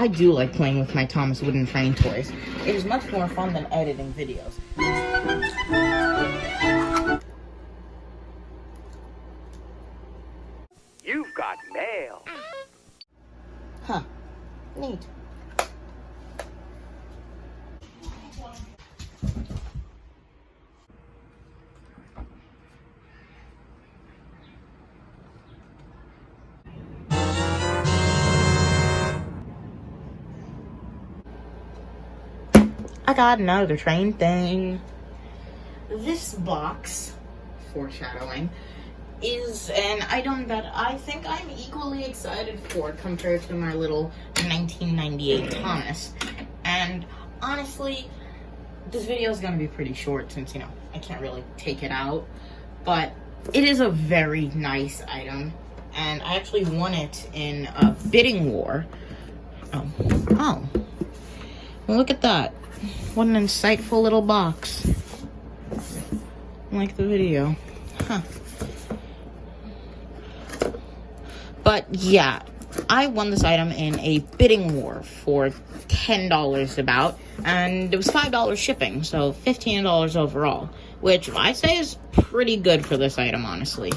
I do like playing with my Thomas Wooden Train toys. It is much more fun than editing videos. You've got mail. Huh. Neat. I got another train thing. This box, foreshadowing, is an item that I think I'm equally excited for compared to my little 1998 Thomas. And honestly, this video is going to be pretty short since, you know, I can't really take it out. But it is a very nice item. And I actually won it in a bidding war. Oh. Well, look at that. What an insightful little box. Like the video. Huh. But yeah, I won this item in a bidding war for $10 about, and it was $5 shipping, so $15 overall, which I say is pretty good for this item, honestly.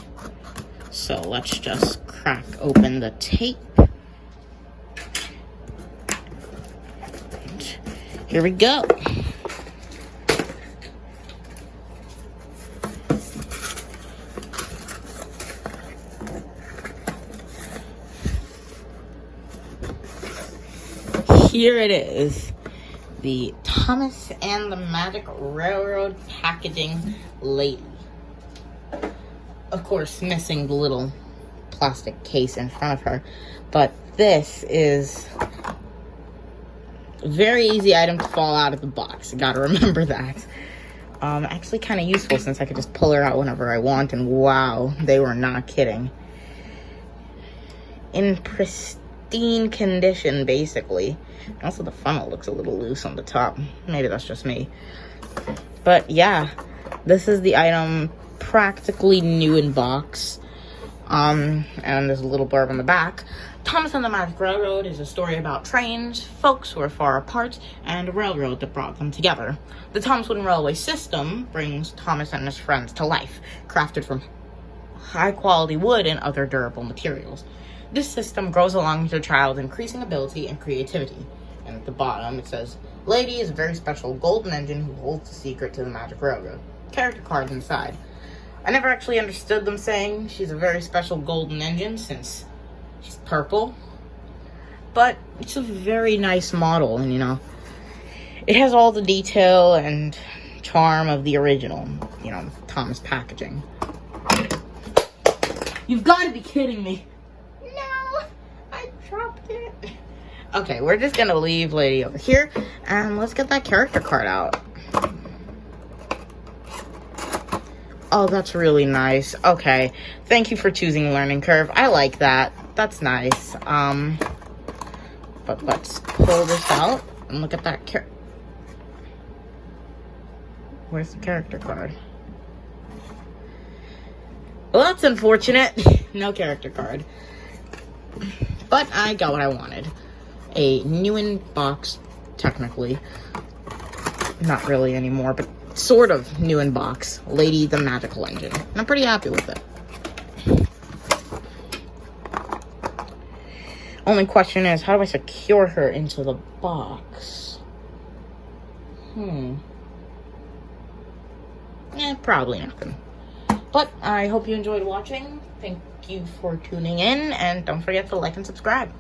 So let's just crack open the tape. And here we go. Here it is, the Thomas and the Magic Railroad packaging lady. Of course, missing the little plastic case in front of her, but this is a very easy item to fall out of the box. You gotta remember that. Actually kind of useful since I could just pull her out whenever I want, and wow, they were not kidding. In pristine condition, basically. Also, the funnel looks a little loose on the top. Maybe that's just me. But yeah, this is the item, practically new in box. And there's a little blurb on the back. Thomas and the Magic Railroad is a story about trains, folks who are far apart, and a railroad that brought them together. The Thomas Wooden Railway system brings Thomas and his friends to life, crafted from high-quality wood and other durable materials. This system grows along with your child's increasing ability and creativity. And at the bottom, it says, Lady is a very special golden engine who holds the secret to the Magic Railroad. Character cards inside. I never actually understood them saying she's a very special golden engine since she's purple. But it's a very nice model, and you know, it has all the detail and charm of the original, you know, Thomas packaging. You've got to be kidding me. No, I dropped it. Okay, we're just gonna leave Lady over here, and let's get that character card out. Oh, that's really nice. Okay, thank you for choosing Learning Curve. I like that. That's nice. But let's pull this out and look at that Where's the character card? Well, that's unfortunate. No character card. But I got what I wanted. A new in box, technically. Not really anymore, but sort of new in box. Lady the Magical Engine. And I'm pretty happy with it. Only question is, how do I secure her into the box? Probably nothing. But I hope you enjoyed watching. Thank you for tuning in, and don't forget to like and subscribe.